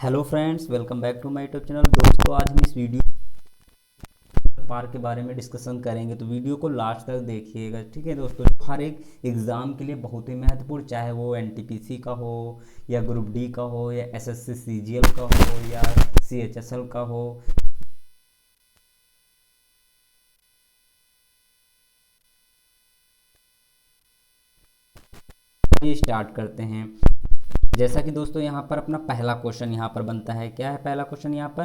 Hello friends, welcome back to my YouTube channel. दोस्तों, आज हम इस वीडियो पार्क के बारे में डिस्कशन करेंगे, तो वीडियो को लास्ट तक देखिएगा। ठीक है दोस्तों, हर एक एग्ज़ाम के लिए बहुत ही महत्वपूर्ण, चाहे वो एनटीपीसी का हो या ग्रुप डी का हो या एसएससी सीजीएल का हो या सीएचएसएल का हो। ये स्टार्ट करते हैं। जैसा कि दोस्तों यहाँ पर अपना पहला क्वेश्चन यहाँ पर बनता है। क्या है पहला क्वेश्चन यहाँ पर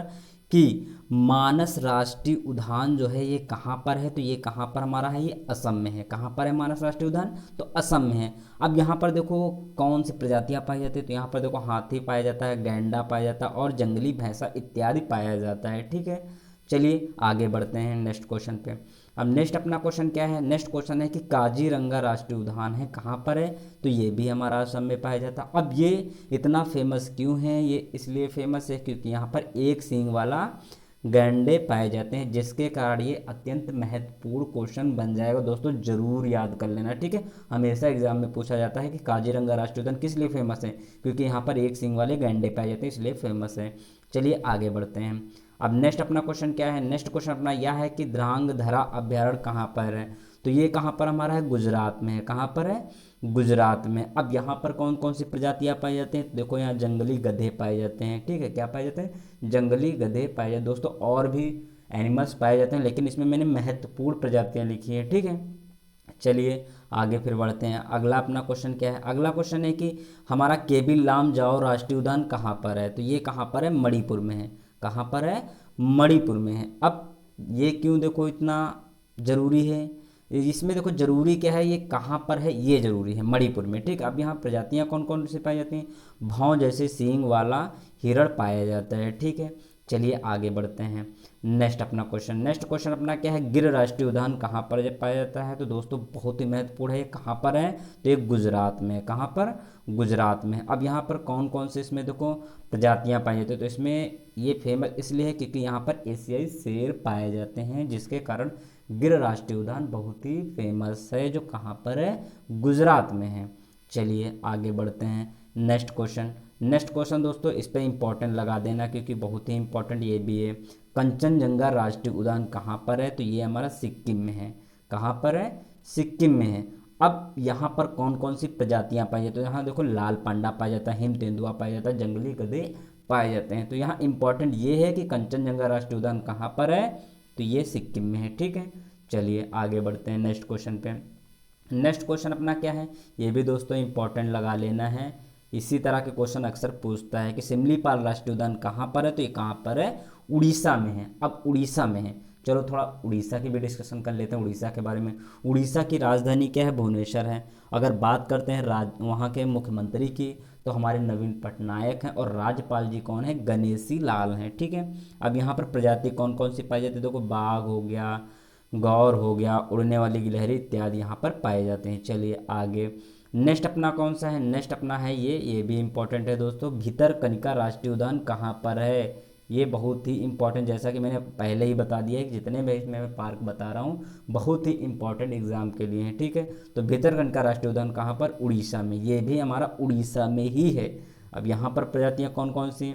कि मानस राष्ट्रीय उद्यान जो है ये कहाँ पर है? तो ये कहाँ पर हमारा है? ये असम में है। कहाँ पर है मानस राष्ट्रीय उद्यान? तो असम में है। अब यहाँ पर देखो कौन सी प्रजातियाँ पाई जाती है, तो यहाँ पर देखो हाथी पाया जाता है, गैंडा पाया जाता है और जंगली भैंसा इत्यादि पाया जाता है। ठीक है, चलिए आगे बढ़ते हैं नेक्स्ट क्वेश्चन पे। अब नेक्स्ट अपना क्वेश्चन क्या है? नेक्स्ट क्वेश्चन है कि काजीरंगा राष्ट्रीय उद्यान है कहाँ पर है? तो ये भी हमारा असम में पाया जाता है। अब ये इतना फेमस क्यों है? ये इसलिए फेमस है क्योंकि यहाँ पर एक सींग वाला गैंडे पाए जाते हैं, जिसके कारण ये अत्यंत महत्वपूर्ण क्वेश्चन बन जाएगा। दोस्तों जरूर याद कर लेना। ठीक है, हमेशा एग्जाम में पूछा जाता है कि काजीरंगा राष्ट्रीय उद्यान किस लिए फेमस है? क्योंकि यहाँ पर एक सींग वाले गैंडे पाए जाते हैं, इसलिए फेमस है। चलिए आगे बढ़ते हैं। अब नेक्स्ट अपना क्वेश्चन क्या है? नेक्स्ट क्वेश्चन अपना यह है कि ध्रांगधरा अभ्यारण्य कहाँ पर है? तो ये कहाँ पर हमारा है? गुजरात में है। कहाँ पर है? गुजरात में। अब यहाँ पर कौन कौन सी प्रजातियाँ पाई जाती हैं? देखो यहाँ जंगली गधे पाए जाते हैं। ठीक है, क्या पाए जाते हैं? जंगली गधे पाए जाते हैं। दोस्तों और भी एनिमल्स पाए जाते हैं, लेकिन इसमें मैंने महत्वपूर्ण प्रजातियाँ लिखी हैं। ठीक है, चलिए आगे फिर बढ़ते हैं। अगला अपना क्वेश्चन क्या है? अगला क्वेश्चन है कि हमारा केबी लाम जाओ राष्ट्रीय उद्यान कहाँ पर है? तो ये कहाँ पर है? मणिपुर में है। कहाँ पर है? मणिपुर में है। अब ये क्यों देखो इतना ज़रूरी है? इसमें देखो ज़रूरी क्या है, ये कहाँ पर है, ये ज़रूरी है, मणिपुर में। ठीक, अब यहाँ प्रजातियाँ कौन कौन सी पाई जाती हैं? भौं जैसे सींग वाला हिरण पाया जाता है। ठीक है, चलिए आगे बढ़ते हैं। नेक्स्ट अपना क्वेश्चन, नेक्स्ट क्वेश्चन अपना क्या है? गिर राष्ट्रीय उद्यान कहाँ पर पाया जाता है? तो दोस्तों बहुत ही महत्वपूर्ण है, कहाँ पर है? तो ये गुजरात में। कहाँ पर? गुजरात में। अब यहाँ पर कौन कौन से इसमें देखो प्रजातियाँ पाई जाती है? तो इसमें ये फेमस इसलिए है क्योंकि यहाँ पर एशियाई शेर पाए जाते हैं, जिसके कारण गिर राष्ट्रीय उद्यान बहुत ही फेमस है, जो कहाँ पर है? गुजरात में है। चलिए आगे बढ़ते हैं। नेक्स्ट क्वेश्चन, नेक्स्ट क्वेश्चन दोस्तों इस पर इंपॉर्टेंट लगा देना क्योंकि बहुत ही इंपॉर्टेंट ये भी है। कंचनजंगा राष्ट्रीय उद्यान कहाँ पर है? तो ये हमारा सिक्किम में है। कहाँ पर है? सिक्किम में है। अब यहाँ पर कौन कौन सी प्रजातियाँ पाई जाती है? तो यहाँ देखो लाल पांडा पाया जाता है, हिम तेंदुआ पाया जाता है, जंगली गधे पाए जाते हैं। तो यहाँ इंपॉर्टेंट ये है कि कंचनजंगा राष्ट्रीय उद्यान कहाँ पर है? तो ये सिक्किम में है। ठीक है, चलिए आगे बढ़ते हैं नेक्स्ट क्वेश्चन पे। नेक्स्ट क्वेश्चन अपना क्या है? ये भी दोस्तों इंपॉर्टेंट लगा लेना है। इसी तरह के क्वेश्चन अक्सर पूछता है कि सिमलीपाल राष्ट्रीय उद्यान कहाँ पर है? तो ये कहाँ पर है? उड़ीसा में है। अब उड़ीसा में है, चलो थोड़ा उड़ीसा की भी डिस्कशन कर लेते हैं, उड़ीसा के बारे में। उड़ीसा की राजधानी क्या है? भुवनेश्वर है। अगर बात करते हैं वहाँ के मुख्यमंत्री की, तो हमारे नवीन पटनायक हैं और राज्यपाल जी कौन है? गणेशी लाल हैं। ठीक है, अब यहाँ पर प्रजाति कौन कौन सी पाई जाती है? देखो बाघ हो गया, गौर हो गया, उड़ने वाली गिलहरी इत्यादि यहाँ पर पाए जाते हैं। चलिए आगे। नेक्स्ट अपना कौन सा है? नेक्स्ट अपना है ये भी इंपॉर्टेंट है दोस्तों। भितरकनिका राष्ट्रीय उद्यान कहाँ पर है? ये बहुत ही इंपॉर्टेंट, जैसा कि मैंने पहले ही बता दिया है कि जितने भी इसमें मैं पार्क बता रहा हूँ बहुत ही इंपॉर्टेंट एग्जाम के लिए हैं। ठीक है, तो भितरकनिका राष्ट्रीय उद्यान कहाँ पर? उड़ीसा में। ये भी हमारा उड़ीसा में ही है। अब यहाँ पर प्रजातियाँ कौन कौन सी?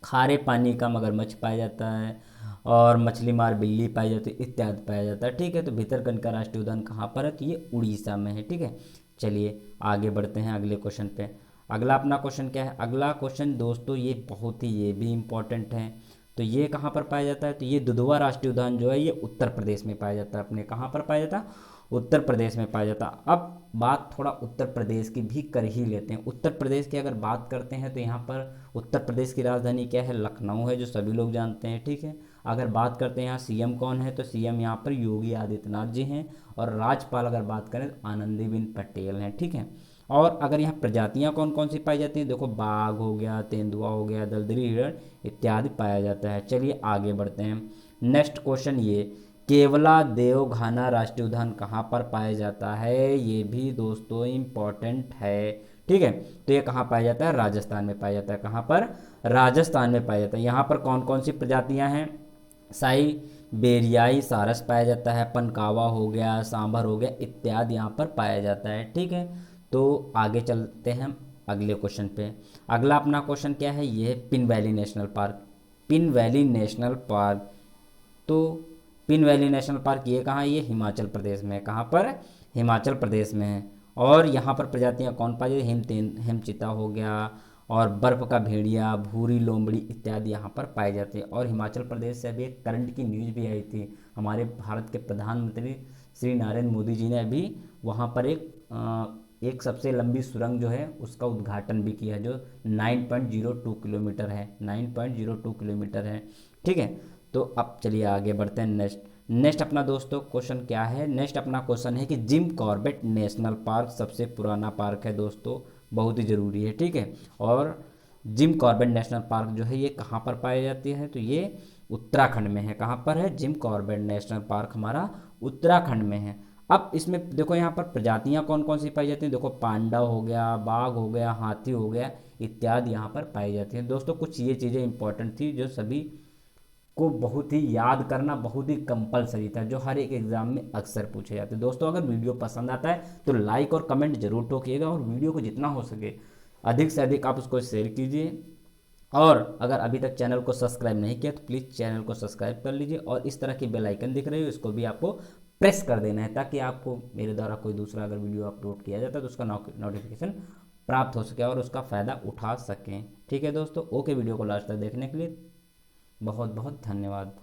खारे पानी का मगरमच्छ पाया जाता है और मछली मार बिल्ली पाई जाती है, इत्यादि पाया जाता है। ठीक है, तो भितरकनिका राष्ट्रीय उद्यान कहाँ पर है? तो ये उड़ीसा में है। ठीक है, चलिए आगे बढ़ते हैं अगले क्वेश्चन पे। अगला अपना क्वेश्चन क्या है? अगला क्वेश्चन दोस्तों ये बहुत ही ये भी इम्पोर्टेंट है। तो ये कहाँ पर पाया जाता है? तो ये दुधवा राष्ट्रीय उद्यान जो है ये उत्तर प्रदेश में पाया जाता है। अपने कहाँ पर पाया जाता है? उत्तर प्रदेश में पाया जाता है। अब बात थोड़ा उत्तर प्रदेश की भी कर ही लेते हैं। उत्तर प्रदेश की अगर बात करते हैं तो यहाँ पर उत्तर प्रदेश की राजधानी क्या है? लखनऊ है, जो सभी लोग जानते हैं। ठीक है, अगर बात करते हैं यहाँ सीएम कौन है? तो सीएम यहाँ पर योगी आदित्यनाथ जी हैं और राज्यपाल अगर बात करें तो आनंदीबेन पटेल हैं। ठीक है, और अगर यहाँ प्रजातियाँ कौन कौन सी पाई जाती हैं? देखो बाघ हो गया, तेंदुआ हो गया, दलदली हिरण इत्यादि पाया जाता है। चलिए आगे बढ़ते हैं। नेक्स्ट क्वेश्चन ये केवला देवघाना राष्ट्रीय उद्यान कहाँ पर पाया जाता है? ये भी दोस्तों इम्पॉर्टेंट है। ठीक है, तो ये कहाँ पाया जाता है? राजस्थान में पाया जाता है। कहाँ पर? राजस्थान में पाया जाता है। यहाँ पर कौन कौन सी प्रजातियाँ हैं? साई बेरियाई सारस पाया जाता है, पनकावा हो गया, सांभर हो गया इत्यादि यहाँ पर पाया जाता है। ठीक है, तो आगे चलते हैं अगले क्वेश्चन पे। अगला अपना क्वेश्चन क्या है, ये है pin valley national park. Pin valley national park, तो पिन वैली नेशनल पार्क ये कहाँ है, ये हिमाचल प्रदेश में है। कहाँ पर, हिमाचल प्रदेश में है। और यहाँ पर प्रजातियाँ कौन पाई जाती है, हिमचीता हो गया, और बर्फ़ का भेड़िया, भूरी लोमड़ी इत्यादि यहाँ पर पाए जाते हैं। और हिमाचल प्रदेश से अभी एक करंट की न्यूज़ भी आई थी, हमारे भारत के प्रधानमंत्री श्री नरेंद्र मोदी जी ने अभी वहाँ पर एक सबसे लंबी सुरंग जो है उसका उद्घाटन भी किया है, जो 9.02 किलोमीटर है, 9.02 किलोमीटर है। ठीक है, तो अब चलिए आगे बढ़ते हैं। नेक्स्ट अपना दोस्तों क्वेश्चन क्या है, नेक्स्ट अपना क्वेश्चन है कि जिम कॉर्बेट नेशनल पार्क सबसे पुराना पार्क है दोस्तों, बहुत ही ज़रूरी है। ठीक है, और जिम कॉर्बेट नेशनल पार्क जो है ये कहाँ पर पाई जाती है, तो ये उत्तराखंड में है। कहाँ पर है, जिम कॉर्बेट नेशनल पार्क हमारा उत्तराखंड में है। अब इसमें देखो यहाँ पर प्रजातियाँ कौन कौन सी पाई जाती हैं, देखो पांडा हो गया, बाघ हो गया, हाथी हो गया इत्यादि यहाँ पर पाई जाती हैं। दोस्तों कुछ ये चीज़ें इंपॉर्टेंट थी जो सभी को बहुत ही याद करना बहुत ही कंपलसरी था, जो हर एक एग्जाम में अक्सर पूछे जाते हैं। दोस्तों अगर वीडियो पसंद आता है तो लाइक और कमेंट जरूर ठोकिएगा, और वीडियो को जितना हो सके अधिक से अधिक आप उसको शेयर कीजिए। और अगर अभी तक चैनल को सब्सक्राइब नहीं किया तो प्लीज़ चैनल को सब्सक्राइब कर लीजिए, और इस तरह की बेल आइकन दिख रही है इसको भी आपको प्रेस कर देना है, ताकि आपको मेरे द्वारा कोई दूसरा अगर वीडियो अपलोड किया जाता है तो उसका नोटिफिकेशन प्राप्त हो सके और उसका फ़ायदा उठा सकें। ठीक है दोस्तों, ओके, वीडियो को लास्ट तक देखने के लिए बहुत बहुत धन्यवाद।